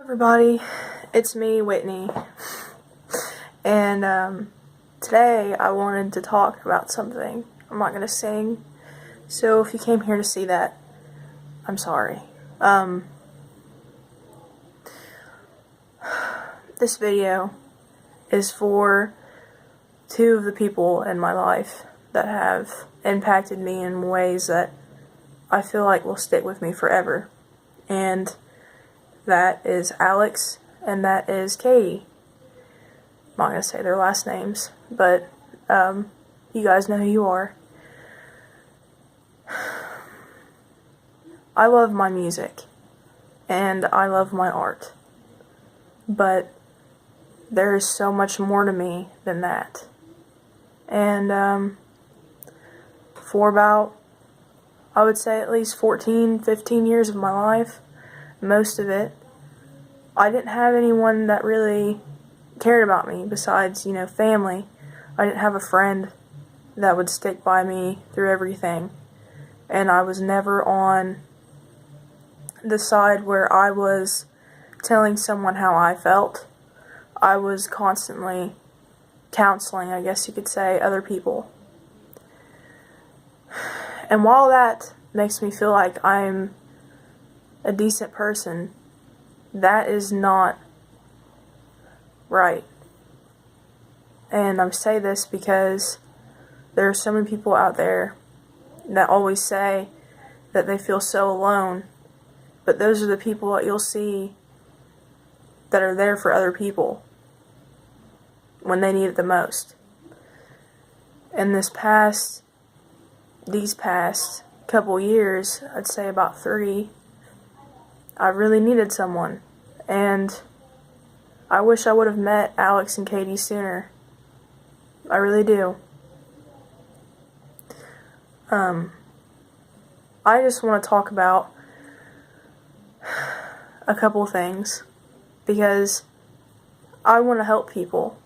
Everybody, it's me, Whitney, and today I wanted to talk about something. I'm not gonna sing, so if you came here to see that, I'm sorry. This video is for two of the people in my life that have impacted me in ways that I feel like will stick with me forever, and that is Alex, and that is Katie. I'm not going to say their last names, but you guys know who you are. I love my music, and I love my art, but there is so much more to me than that. And for about, I would say at least 14, 15 years of my life, most of it, I didn't have anyone that really cared about me besides, family. I didn't have a friend that would stick by me through everything. And I was never on the side where I was telling someone how I felt. I was constantly counseling, I guess you could say, other people. And while that makes me feel like I'm a decent person, that is not right. And I say this because there are so many people out there that always say that they feel so alone, but those are the people that you'll see that are there for other people when they need it the most. And these past couple years, I'd say about 3, I really needed someone, and I wish I would have met Alex and Katie sooner. I really do. I just want to talk about a couple things, because I want to help people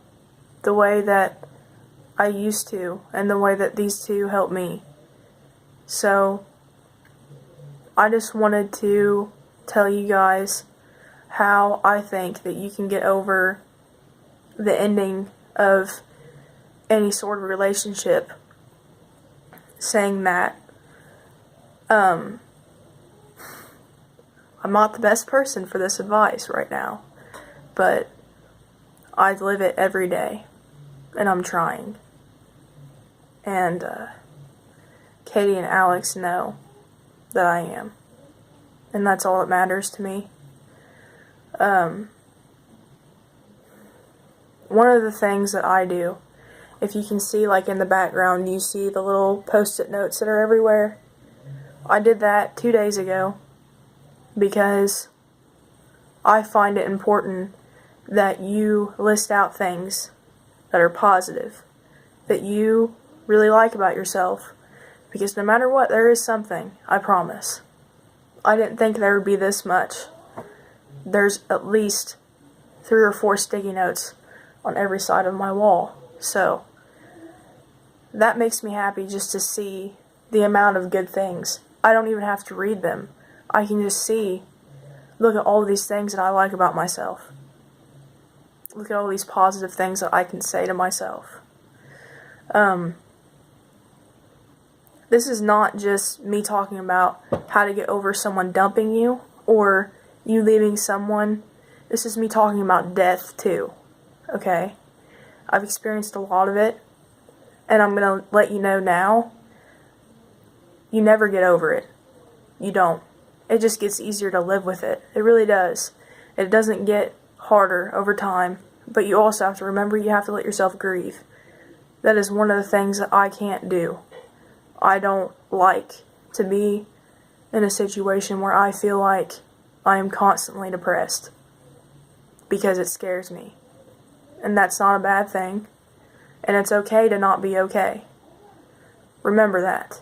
the way that I used to, and the way that these two helped me. So, I just wanted to tell you guys how I think that you can get over the ending of any sort of relationship, saying that I'm not the best person for this advice right now, but I live it every day, and I'm trying. And Katie and Alex know that I am. And that's all that matters to me. One of the things that I do, if you can see, like in the background, you see the little post-it notes that are everywhere. I did that 2 days ago because I find it important that you list out things that are positive, that you really like about yourself, because no matter what, there is something, I promise. I didn't think there would be this much. There's at least 3 or 4 sticky notes on every side of my wall. So, that makes me happy just to see the amount of good things. I don't even have to read them. I can just see, look at all of these things that I like about myself. Look at all these positive things that I can say to myself. This is not just me talking about how to get over someone dumping you or you leaving someone. This is me talking about death too, okay? I've experienced a lot of it, and I'm going to let you know now, you never get over it. You don't. It just gets easier to live with it. It really does. It doesn't get harder over time, but you also have to remember you have to let yourself grieve. That is one of the things that I can't do. I don't like to be in a situation where I feel like I am constantly depressed, because it scares me. And that's not a bad thing. And it's okay to not be okay. Remember that.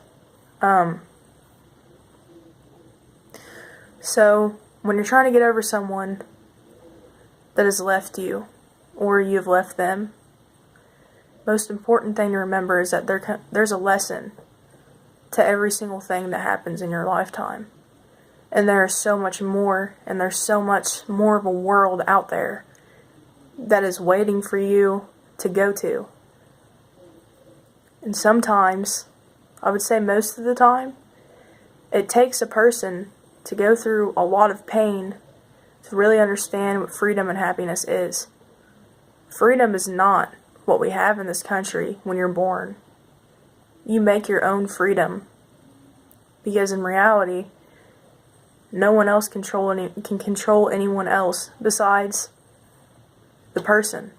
So, when you're trying to get over someone that has left you, or you've left them, most important thing to remember is that there's a lesson to every single thing that happens in your lifetime. And there is so much more, and there's so much more of a world out there that is waiting for you to go to. And sometimes, I would say most of the time, it takes a person to go through a lot of pain to really understand what freedom and happiness is. Freedom is not what we have in this country when you're born. You make your own freedom. Because in reality, no one else can control anyone else besides the person.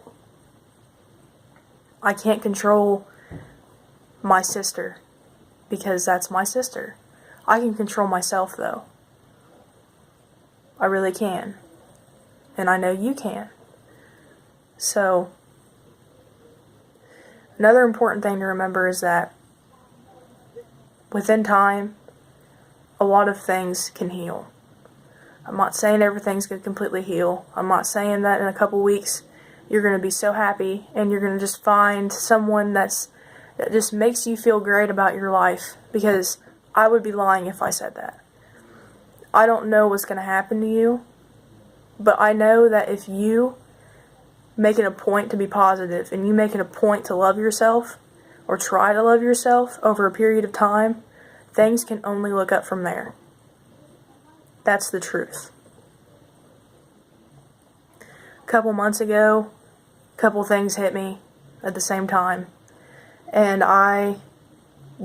I can't control my sister because that's my sister. I can control myself though. I really can. And I know you can. So, another important thing to remember is that within time, a lot of things can heal. I'm not saying everything's going to completely heal. I'm not saying that in a couple weeks you're going to be so happy and you're going to just find someone that just makes you feel great about your life, because I would be lying if I said that. I don't know what's going to happen to you, but I know that if you make it a point to be positive and you make it a point to love yourself or try to love yourself over a period of time, things can only look up from there. That's the truth. A couple months ago, a couple things hit me at the same time, and I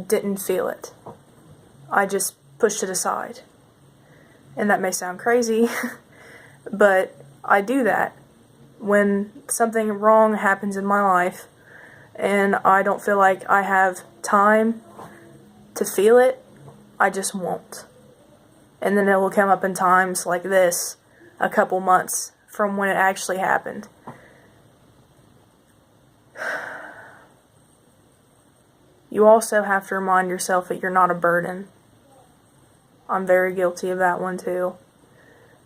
didn't feel it. I just pushed it aside. And that may sound crazy, but I do that when something wrong happens in my life and I don't feel like I have time to feel it. I just won't. And then it will come up in times like this, a couple months from when it actually happened. You also have to remind yourself that you're not a burden. I'm very guilty of that one too.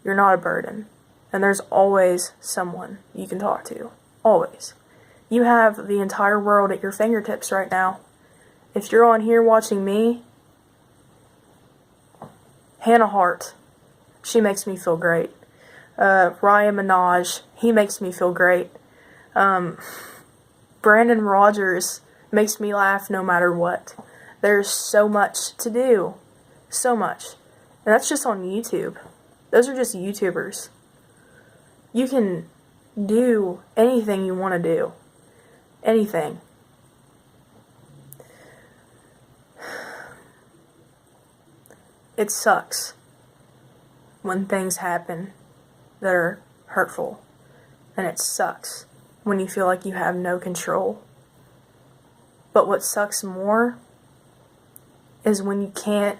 You're not a burden. And there's always someone you can talk to. Always. You have the entire world at your fingertips right now. If you're on here watching me, Hannah Hart, she makes me feel great. Ryan Minaj, he makes me feel great. Brandon Rogers makes me laugh no matter what. There's so much to do. So much. And that's just on YouTube. Those are just YouTubers. You can do anything you want to do. Anything. It sucks when things happen that are hurtful. And it sucks when you feel like you have no control. But what sucks more is when you can't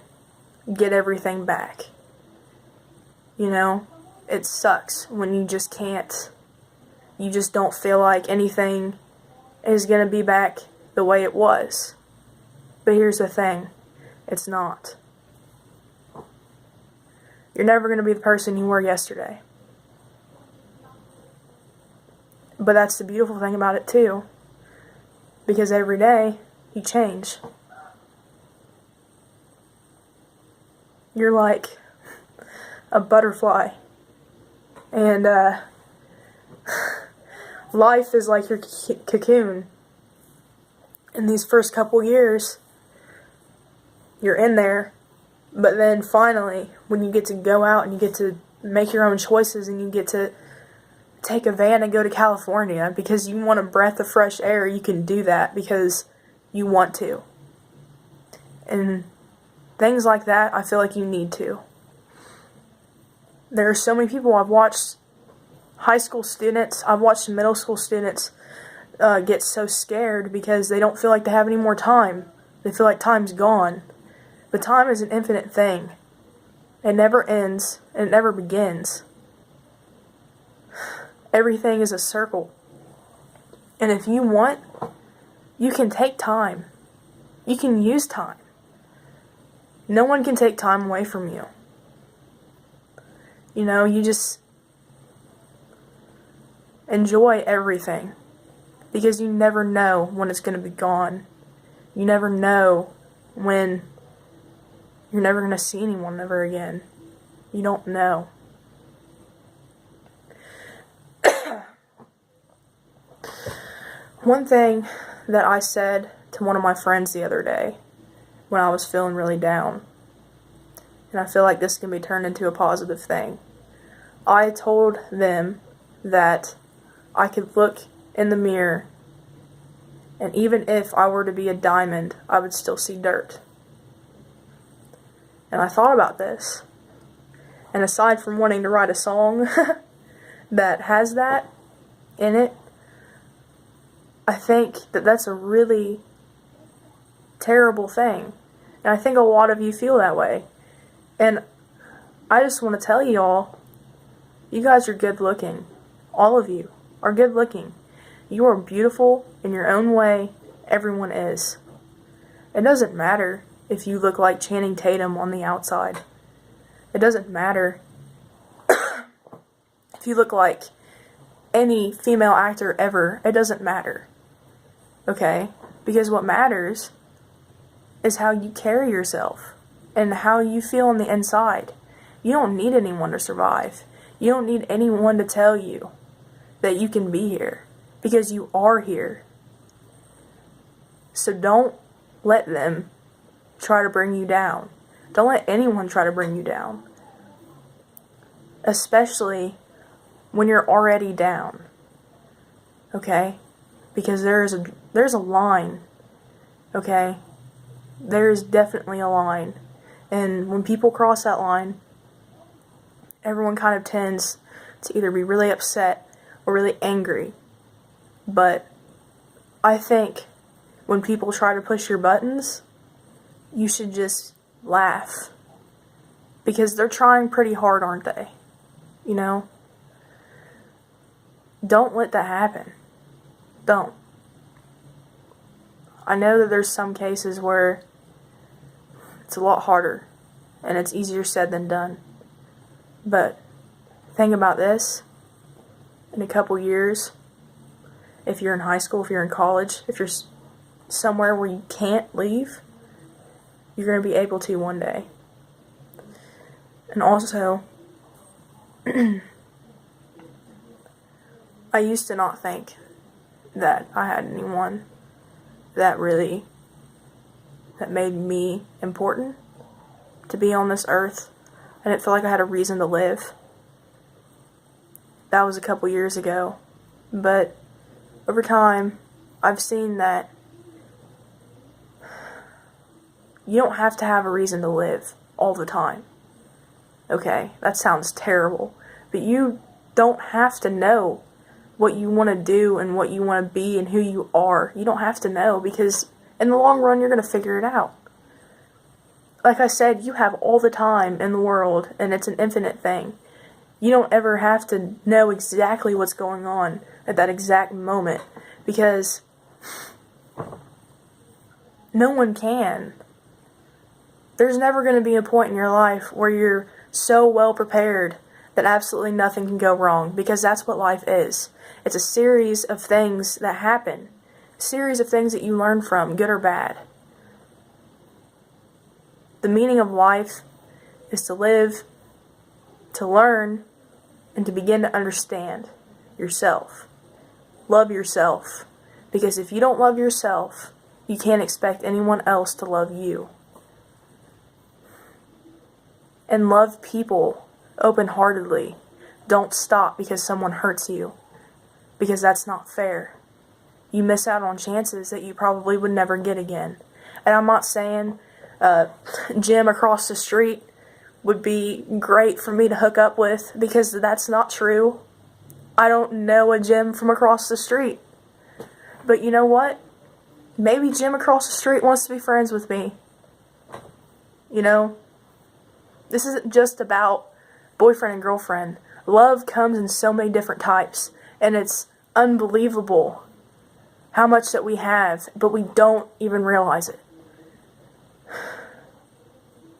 get everything back. You know, it sucks when you just can't, you just don't feel like anything is going to be back the way it was. But here's the thing, it's not. You're never going to be the person you were yesterday. But that's the beautiful thing about it too, because every day you change. You're like a butterfly, and life is like your cocoon. In these first couple years, you're in there, but then finally, when you get to go out and you get to make your own choices and you get to take a van and go to California because you want a breath of fresh air, you can do that because you want to. And things like that, I feel like you need to. There are so many people, I've watched high school students, I've watched middle school students get so scared because they don't feel like they have any more time. They feel like time's gone. But time is an infinite thing. It never ends, and it never begins. Everything is a circle. And if you want, you can take time. You can use time. No one can take time away from you. You know, you just enjoy everything. Because you never know when it's going to be gone. You never know when you're never going to see anyone ever again. You don't know. One thing that I said to one of my friends the other day when I was feeling really down, and I feel like this can be turned into a positive thing. I told them that I could look in the mirror, and even if I were to be a diamond, I would still see dirt. And I thought about this. And aside from wanting to write a song that has that in it, I think that that's a really terrible thing. And I think a lot of you feel that way. And I just want to tell y'all, you guys are good looking. All of you are good looking. You are beautiful in your own way. Everyone is. It doesn't matter if you look like Channing Tatum on the outside. It doesn't matter if you look like any female actor ever. It doesn't matter. Okay? Because what matters is how you carry yourself and how you feel on the inside. You don't need anyone to survive. You don't need anyone to tell you that you can be here, because you are here. So don't let them try to bring you down. Don't let anyone try to bring you down. Especially when you're already down. Okay? Because there's a line. Okay? There's definitely a line. And when people cross that line, everyone kind of tends to either be really upset or really angry. But I think when people try to push your buttons, you should just laugh. Because they're trying pretty hard, aren't they? You know? Don't let that happen. Don't. I know that there's some cases where it's a lot harder and it's easier said than done. But think about this. In a couple years, if you're in high school, if you're in college, if you're somewhere where you can't leave, you're going to be able to one day. And also, I used to not think that I had anyone that made me important to be on this earth. I didn't feel like I had a reason to live. That was a couple years ago. But over time, I've seen that you don't have to have a reason to live all the time. Okay, that sounds terrible. But you don't have to know what you want to do and what you want to be and who you are. You don't have to know, because in the long run, you're going to figure it out. Like I said, you have all the time in the world, and it's an infinite thing. You don't ever have to know exactly what's going on at that exact moment, because no one can. There's never going to be a point in your life where you're so well prepared that absolutely nothing can go wrong, because that's what life is. It's a series of things that happen. A series of things that you learn from, good or bad. The meaning of life is to live, to learn, and to begin to understand yourself. Love yourself. Because if you don't love yourself, you can't expect anyone else to love you. And love people open-heartedly. Don't stop because someone hurts you. Because that's not fair. You miss out on chances that you probably would never get again. And I'm not saying Jim across the street would be great for me to hook up with, because that's not true. I don't know a Jim from across the street. But you know what? Maybe Jim across the street wants to be friends with me. You know? This isn't just about boyfriend and girlfriend. Love comes in so many different types. And it's unbelievable how much that we have, but we don't even realize it.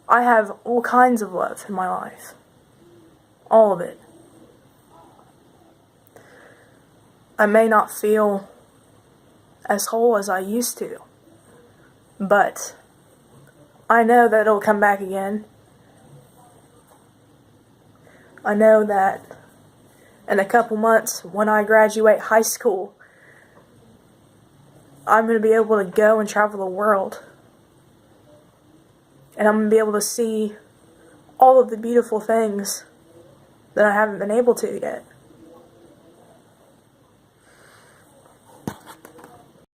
I have all kinds of love in my life. All of it. I may not feel as whole as I used to, but I know that it'll come back again. I know that in a couple months, when I graduate high school, I'm going to be able to go and travel the world. And I'm going to be able to see all of the beautiful things that I haven't been able to yet.